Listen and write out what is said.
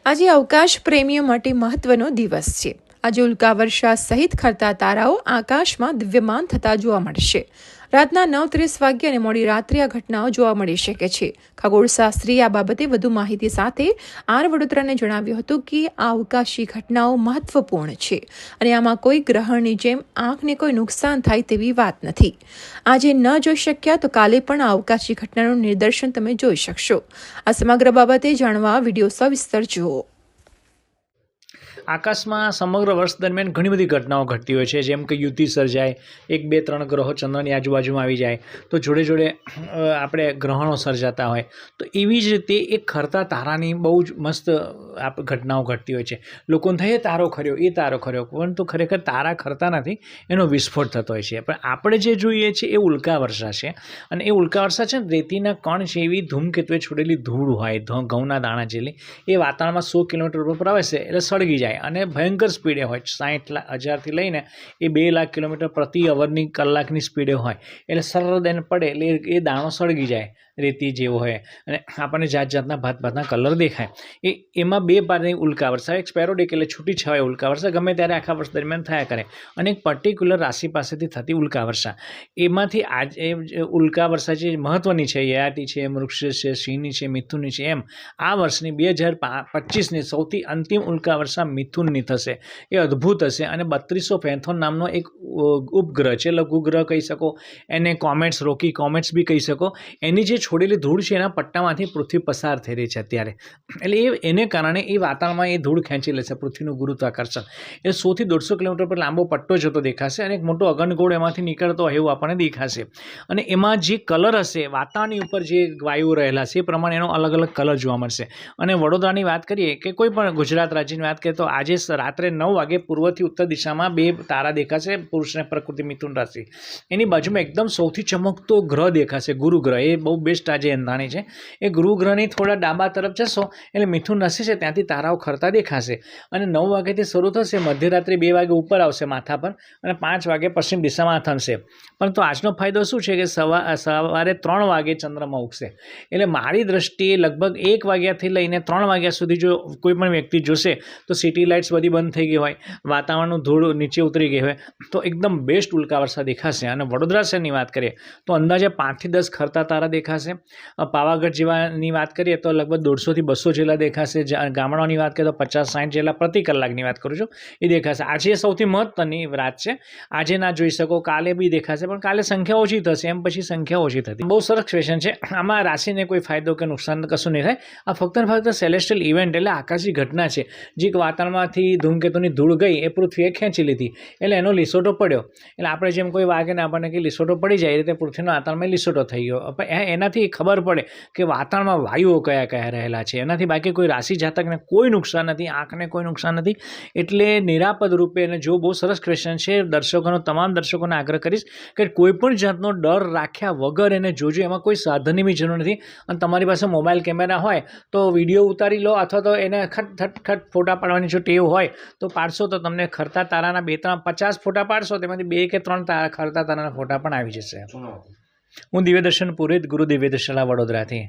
આજે અવકાશ પ્રેમીઓ માટે મહત્વનો દિવસ છે। આજે ઉલ્કાવર્ષા સહિત ખરતા તારાઓ આકાશમાં દિવ્યમાન થતા જોવા મળશે। રાતના 9:30 વાગ્યે અને મોડી રાત્રે આ ઘટનાઓ જોવા મળી શકે છે। ખગોળશાસ્ત્રીએ આ બાબતે વધુ માહિતી સાથે આર વડોદરાને જણાવ્યું હતું કે આ અવકાશી ઘટનાઓ મહત્વપૂર્ણ છે અને આમાં કોઈ ગ્રહણની જેમ આંખને કોઈ નુકસાન થાય તેવી વાત નથી। આજે ન જોઈ શક્યા તો કાલે પણ આ અવકાશી ઘટનાનું નિદર્શન તમે જોઈ શકશો। આ સમગ્ર બાબતે જાણવા વિડીયો સવિસ્તર જુઓ। આકાશમાં સમગ્ર વર્ષ દરમિયાન ઘણી બધી ઘટનાઓ ઘટતી હોય છે, જેમ કે યુતિ સર્જાય, 1, 2, 3 ગ્રહો ચંદ્રની આજુબાજુમાં આવી જાય તો જોડે જોડે આપણે ગ્રહણો સર્જાતા હોય, તો એવી જ રીતે એક ખરતા તારાની બહુ જ મસ્ત ઘટનાઓ ઘટતી હોય છે। લોકોને થાય એ તારો ખર્યો, પરંતુ ખરેખર તારા ખરતા નથી, એનો વિસ્ફોટ થતો હોય છે। પણ આપણે જે જોઈએ છીએ એ ઉલ્કા વર્ષા છે, અને એ ઉલ્કા વર્ષા છે ને રેતીના કણ જેવી ધૂમકેતુએ છોડેલી ધૂળ હોય, ઘઉંના દાણા જેટલી, એ વાતાવરણમાં 100 કિલોમીટર ઉપર પ્રવેશે એટલે સળગી જાય અને ભયંકર સ્પીડે હોય। 60,000થી લઈને એ 2 લાખ કિલોમીટર પ્રતિ અવરની કલાકની સ્પીડે હોય, એટલે સરળ એને પડે એટલે એ દાણો સળગી જાય, રેતી જેવો હોય, અને આપણને જાત જાતના ભાતના કલર દેખાય। એમાં 2 પારની ઉલ્કા વર્ષા, એક સ્પેરોડિક એટલે છૂટી છવાય ઉલ્કા વર્ષા, ગમે ત્યારે આખા વર્ષ દરમિયાન થયા કરે, અને એક પર્ટિક્યુલર રાશિ પાસેથી થતી ઉલ્કા વર્ષા। એમાંથી આજે ઉલ્કા વર્ષા જે મહત્વની છે, યયાતિ છે, મૃગશિર છે, સિંહની છે, મિથુનની છે, એમ આ વર્ષની 2025ની સૌથી અંતિમ ઉલ્કા વર્ષા મિથુનની થશે। એ અદ્ભુત હશે, અને 3200 પેન્થોન નામનો એક ઉપગ્રહ છે, લઘુગ્રહ કહી શકો, એને રોકી કોમેટ્સ બી કહી શકો, એની જે છોડેલી ધૂળ છે એના પટ્ટામાંથી પૃથ્વી પસાર થઈ રહી છે અત્યારે, એટલે એને કારણે એ વાતાવરણમાં એ ધૂળ ખેંચી લેશે, પૃથ્વીનું ગુરુત્વાકર્ષણ, એ 100 થી 150 કિલોમીટર પર લાંબો પટ્ટો જતો દેખાશે, અને એક મોટો અગનગોળ એમાંથી નીકળતો હોય એવું આપણને દેખાશે। અને એમાં જે કલર હશે, વાતાવરણની ઉપર જે વાયુઓ રહેલા છે એ પ્રમાણે એનો અલગ અલગ કલર જોવા મળશે। અને વડોદરાની વાત કરીએ કે કોઈ પણ ગુજરાત રાજ્યની વાત કરીએ તો આજે રાત્રે 9 વાગે પૂર્વથી ઉત્તર દિશામાં 2 તારા દેખાશે, પુરુષ અને પ્રકૃતિ મિથુન રાશિ, એની બાજુમાં એકદમ સૌથી ચમકતો ગ્રહ દેખાશે, ગુરુ ગ્રહ, એ બહુ બેસ્ટ આજે અંધાણી છે। એ ગુરુ ગ્રહની થોડા ડાબા તરફ જશો એટલે મિથુન રાશિ છે ત્યાંથી તારાઓ ખરતા દેખાશે, અને 9 વાગ્યાથી શરૂ થશે, મધ્યરાત્રે 2 વાગે ઉપર આવશે માથા પર, અને 5 વાગે પશ્ચિમ દિશામાં થનશે। પરંતુ આજનો ફાયદો શું છે કે સવારે 3 વાગે ચંદ્રમાં ઉગશે, એટલે મારી દ્રષ્ટિએ લગભગ 1 વાગ્યાથી લઈને 3 વાગ્યા સુધી જો કોઈ પણ વ્યક્તિ જોશે તો સિટી લાઇટ્સ બધી બંધ થઈ ગઈ હોય, વાતાવરણનું ધૂળ નીચે ઉતરી ગઈ હોય, તો એકદમ બેસ્ટ ઉલ્કા વર્ષા દેખાશે। અને વડોદરા શહેરની વાત કરીએ તો અંદાજે 5 થી 10 ખરતા તારા દેખાશે। પાવાગઢ જેવાની વાત કરીએ તો લગભગ 150 થી 200 જેટલા દેખાશે। ગામડાઓની વાત કરીએ તો 50-60 જેટલા પ્રતિ કલાકની વાત કરું છું, એ દેખાશે। આજે સૌથી મહત્વની રાત છે, આજે ના જોઈ શકો, કાલે બી દેખાશે, પણ કાલે સંખ્યા ઓછી થશે, એમ પછી સંખ્યા ઓછી થતી। બહુ સરસ ક્વેશ્ચન છે, આમાં રાશિને કોઈ ફાયદો કે નુકસાન કશું નહીં થાય। આ ફક્ત ને ફક્ત સેલેસ્ટિયલ ઇવેન્ટ એટલે આકાશી ઘટના છે, જે વાતાવરણમાંથી ધૂમકેતુની ધૂળ ગઈ એ પૃથ્વીએ ખેંચી લીધી, એટલે એનો લીસોટો પડ્યો, એટલે આપણે જેમ કોઈ વાગે ને આપણને કે લીસોટો પડી જાય, એ રીતે પૃથ્વીના વાતાવરણમાં લીસોટો થઈ ગયો। પણ એનાથી ખબર પડે કે વાતાવરણમાં વાયુઓ કયા કયા રહેલા છે, એનાથી બાકી કોઈ રાશિ જાતકને કોઈ નુકસાન નથી, આંખને કોઈ નુકસાન નથી। એટલે નિરાપદ રૂપે, અને જો બહુ સરસ ક્વેશ્ચન છે, તમામ દર્શકોને આગ્રહ કરીશ કે કોઈ પણ જાતનો ડર રાખ્યા વગર એને જોજો, એમાં કોઈ સાધનની બી જરૂર નથી। અને તમારી પાસે મોબાઈલ કેમેરા હોય તો વિડીયો ઉતારી લો, અથવા તો એને ખટ ફોટા પાડવાની જો ટેવ હોય તો પાડશો તો તમને ખરતા તારાના 2-3-50 ફોટા પાડશો, તેમાંથી 2 કે 3 ખરતા તારાના ફોટા પણ આવી જશે। હું દિવ્યદર્શન પુરોહિત, ગુરુ દિવ્યદર્શનલા વડોદરાથી।